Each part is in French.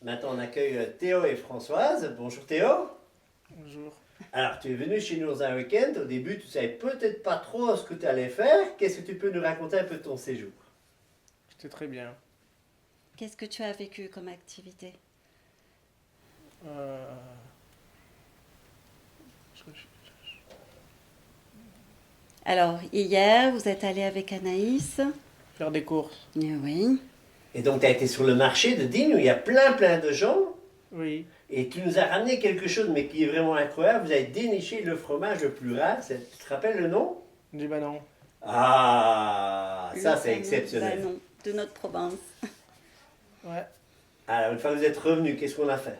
Maintenant, on accueille Théo et Françoise. Bonjour Théo. Bonjour. Alors, tu es venu chez nous dans un week-end. Au début, tu ne savais peut-être pas trop ce que tu allais faire. Qu'est-ce que tu peux nous raconter un peu de ton séjour? C'était très bien. Qu'est-ce que tu as vécu comme activité? Euh, je- Alors, hier, vous êtes allé avec Anaïs. Faire des courses. Oui. Et donc, tu as été sur le marché de Digne où il y a plein de gens. Oui. Et tu nous as ramené quelque chose, mais qui est vraiment incroyable. Vous avez déniché le fromage le plus rare. Tu te rappelles le nom? Du ballon. Ah, ça Le c'est fameux exceptionnel. ballon de notre province. Ouais. Alors, une fois que vous êtes revenu, qu'est-ce qu'on a fait?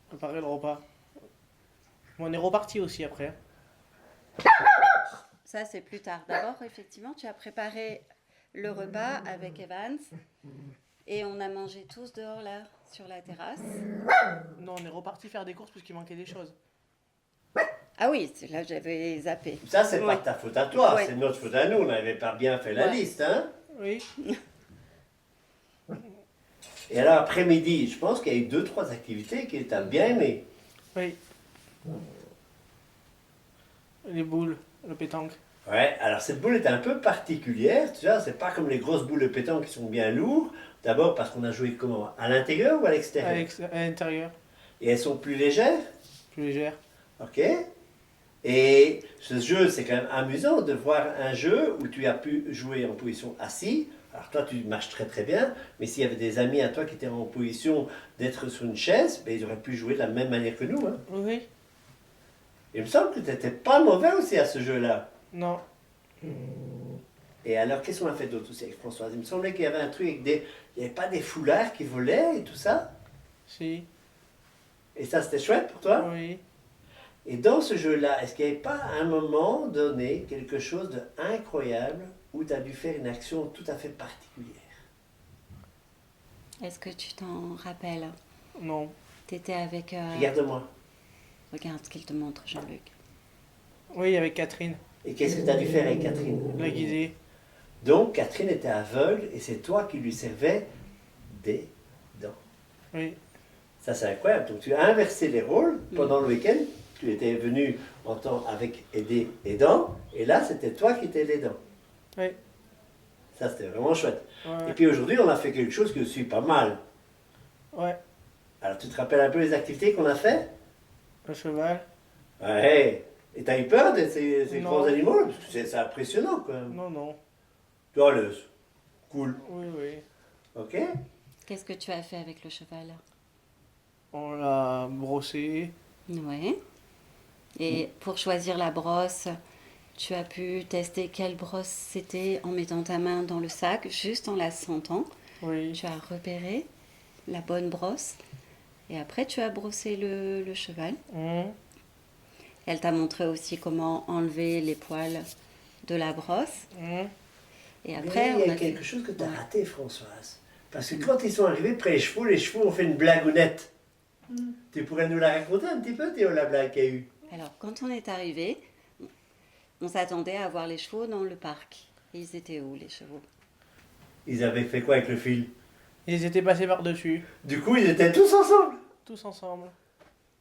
Préparer le repas. On est reparti aussi après. Ça, c'est plus tard. D'abord, effectivement, tu as préparé le repas avec Evans. Et on a mangé tous dehors, là, sur la terrasse. Non, on est reparti faire des courses parce qu'il manquait des choses. Ah oui, là, j'avais zappé. Ça, c'est pas Oui. de ta faute à toi, Ouais. c'est notre faute à nous. On n'avait pas bien fait la Ouais. liste, hein? Oui. Et alors, après-midi, je pense qu'il y a eu 2-3 activités que tu as bien aimées. Oui. Les boules, le pétanque. Ouais, alors cette boule est un peu particulière, tu vois, c'est pas comme les grosses boules de pétanque qui sont bien lourdes. D'abord parce qu'on a joué comment? À l'intérieur ou à l'extérieur? À l'intérieur. Et elles sont plus légères, Plus légère. ok? Et ce jeu, c'est quand même amusant de voir un jeu où tu as pu jouer en position assis. Alors toi, tu marches très bien, mais s'il y avait des amis à toi qui étaient en position d'être sur une chaise, ben, ils auraient pu jouer de la même manière que nous, hein. Oui. Il me semble que tu n'étais pas mauvais aussi à ce jeu-là. Non. Et alors, qu'est-ce qu'on a fait d'autre aussi avec Françoise? Il me semblait qu'il y avait un truc avec des... Il n'y avait pas des foulards qui volaient et tout ça? Si. Et ça, c'était chouette pour toi? Oui. Et dans ce jeu-là, est-ce qu'il n'y avait pas à un moment donné quelque chose d'incroyable où tu as dû faire une action tout à fait particulière? Est-ce que tu t'en rappelles? Non. Tu étais avec... Regarde-moi. Regarde ce qu'il te montre, Jean-Luc. Oui, avec Catherine. Et qu'est-ce que tu as dû faire avec Catherine? La guider. Donc, Catherine était aveugle et c'est toi qui lui servais des dents. Oui. Ça, c'est incroyable. Donc, tu as inversé les rôles pendant le week-end. Tu étais venu en temps avec aider les dents. Et là, c'était toi qui étais les dents. Oui. Ça, c'était vraiment chouette. Ouais. Et puis aujourd'hui, on a fait quelque chose qui suit pas mal. Ouais. Alors, tu te rappelles un peu les activités qu'on a fait? Le cheval. Ouais. Et t'as eu peur de ces Non. grands animaux? Parce que c'est impressionnant quand même. Non, non. Tu vois, cool. Oui, oui. Ok? Qu'est-ce que tu as fait avec le cheval? On l'a brossé. Oui. Et pour choisir la brosse, tu as pu tester quelle brosse c'était en mettant ta main dans le sac, juste en la sentant. Oui. Tu as repéré la bonne brosse. Et après, tu as brossé le cheval. Elle t'a montré aussi comment enlever les poils de la brosse. Et après, Mais il y on a a quelque fait... chose que tu as Ouais. raté, Françoise. Parce que quand ils sont arrivés près des chevaux, les chevaux ont fait une blagounette. Tu pourrais nous la raconter un petit peu, Théo, la blague qu'il y a eu? Alors, quand on est arrivé, on s'attendait à voir les chevaux dans le parc. Et ils étaient où, les chevaux? Ils avaient fait quoi avec le fil? Ils étaient passés par-dessus. Du coup, ils étaient tous ensemble. Tous ensemble.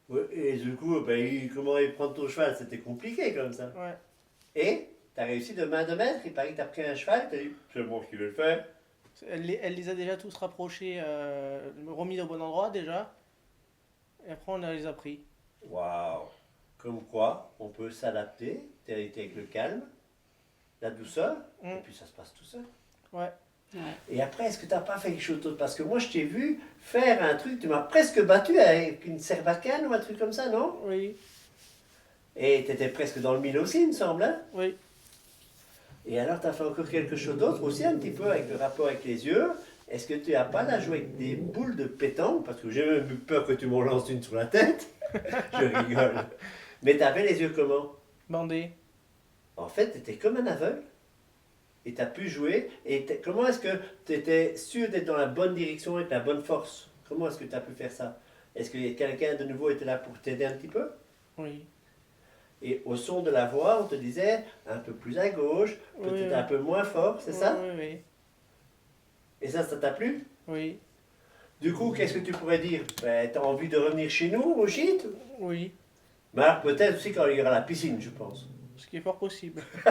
Ouais, et du coup, ben, comment ils prendre ton cheval? C'était compliqué comme ça. Ouais. Et t'as réussi de main de maître? Il paraît que t'as pris un cheval, t'as dit, c'est moi qui vais le faire. Elle les a déjà tous rapprochés, remis au bon endroit déjà. Et après, on les a pris. Waouh! Comme quoi, on peut s'adapter, t'as été avec le calme, la douceur, et puis ça se passe tout seul. Ouais. Ouais. Et après, est-ce que t'as pas fait quelque chose d'autre? Parce que moi, je t'ai vu faire un truc, tu m'as presque battu avec une serbacane ou un truc comme ça, non? Oui. Et t'étais presque dans le mille aussi, il me semble, hein? Oui. Et alors, tu as fait encore quelque chose d'autre aussi, un petit peu avec le rapport avec les yeux. Est-ce que tu n'as pas là joué avec des boules de pétanque? Parce que j'ai même eu peur que tu m'en lances une sur la tête. Je rigole. Mais tu avais les yeux comment? Bandé. En fait, tu étais comme un aveugle. Et tu as pu jouer. Et comment est-ce que tu étais sûr d'être dans la bonne direction avec la bonne force? Comment est-ce que tu as pu faire ça? Est-ce que quelqu'un de nouveau était là pour t'aider un petit peu? Oui. Et au son de la voix, on te disait un peu plus à gauche, peut-être Oui. un peu moins fort, c'est ça? Oui, oui. Et ça t'a plu? Oui. Du coup, qu'est-ce que tu pourrais dire? Ben, t'as envie de revenir chez nous, au gîte? Oui. Mais alors, peut-être aussi quand il y aura la piscine, je pense. Ce qui est fort possible. Eh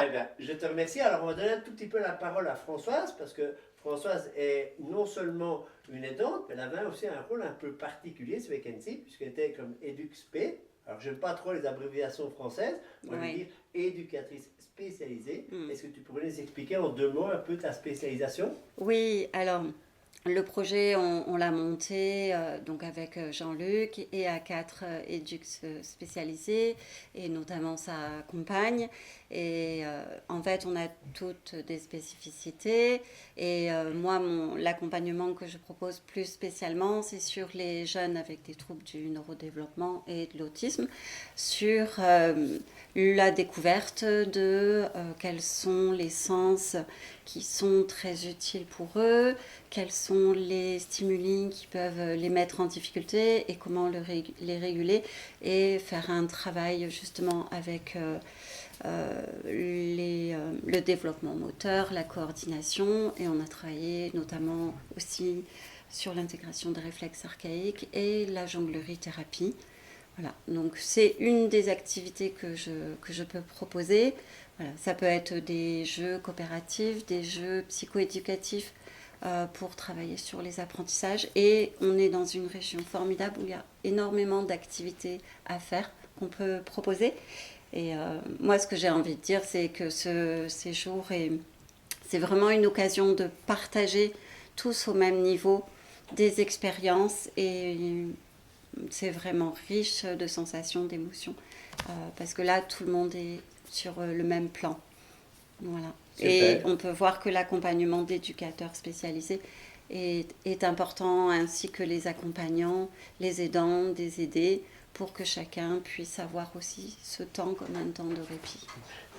bien, je te remercie. Alors, on va donner un tout petit peu la parole à Françoise, parce que Françoise est non seulement une aidante, mais elle avait aussi un rôle un peu particulier ce week-end-ci, puisqu'elle était comme EduxP. Alors, je n'aime pas trop les abréviations françaises. Moi, je vais dire éducatrice spécialisée. Est-ce que tu pourrais nous expliquer en 2 mots un peu ta spécialisation? Oui, alors le projet, on l'a monté donc avec Jean-Luc et à 4 édux spécialisés et notamment sa compagne. Et en fait, on a toutes des spécificités. Et moi, l'accompagnement que je propose plus spécialement, c'est sur les jeunes avec des troubles du neurodéveloppement et de l'autisme, sur la découverte de quels sont les sens qui sont très utiles pour eux, quels sont les stimuli qui peuvent les mettre en difficulté et comment les réguler et faire un travail justement avec le développement moteur, la coordination, et on a travaillé notamment aussi sur l'intégration des réflexes archaïques et la jonglerie-thérapie. Voilà, donc c'est une des activités que je peux proposer. Voilà, ça peut être des jeux coopératifs, des jeux psychoéducatifs pour travailler sur les apprentissages. Et on est dans une région formidable où il y a énormément d'activités à faire qu'on peut proposer. Et moi, ce que j'ai envie de dire, c'est que ce séjour, c'est vraiment une occasion de partager tous au même niveau des expériences et c'est vraiment riche de sensations, d'émotions. Parce que là, tout le monde est sur le même plan. Voilà. Et on peut voir que l'accompagnement d'éducateurs spécialisés est important, ainsi que les accompagnants, les aidants, des aidés, pour que chacun puisse avoir aussi ce temps comme un temps de répit.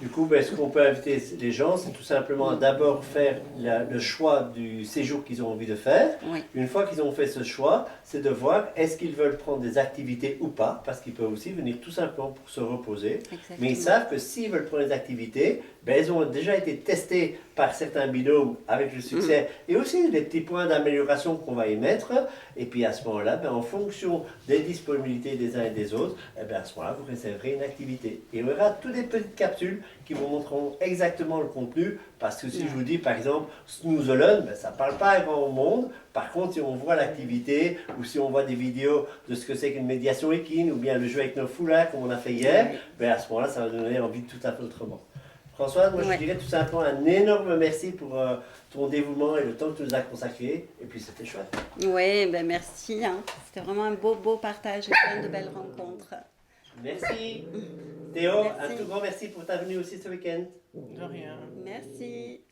Du coup, ce qu'on peut inviter les gens, c'est tout simplement d'abord faire le choix du séjour qu'ils ont envie de faire. Oui. Une fois qu'ils ont fait ce choix, c'est de voir est-ce qu'ils veulent prendre des activités ou pas, parce qu'ils peuvent aussi venir tout simplement pour se reposer. Exactement. Mais ils savent que s'ils veulent prendre des activités, elles ont déjà été testées par certains binômes avec le succès et aussi les petits points d'amélioration qu'on va y mettre. Et puis à ce moment-là, en fonction des disponibilités des uns et des autres, à ce moment-là, vous réserverez une activité. Et on aura toutes des petites capsules qui vous montreront exactement le contenu. Parce que si je vous dis, par exemple, Snooze Alone, ça ne parle pas à grand monde. Par contre, si on voit l'activité ou si on voit des vidéos de ce que c'est qu'une médiation équine ou bien le jeu avec nos foulards, comme on a fait hier, à ce moment-là, ça va donner envie de tout à fait autrement. Françoise, moi je dirais tout simplement un énorme merci pour ton dévouement et le temps que tu nous as consacré. Et puis c'était chouette. Oui, merci. C'était vraiment un beau partage et plein de belles rencontres. Merci. Théo, un tout grand merci pour ta venue aussi ce week-end. De rien. Merci.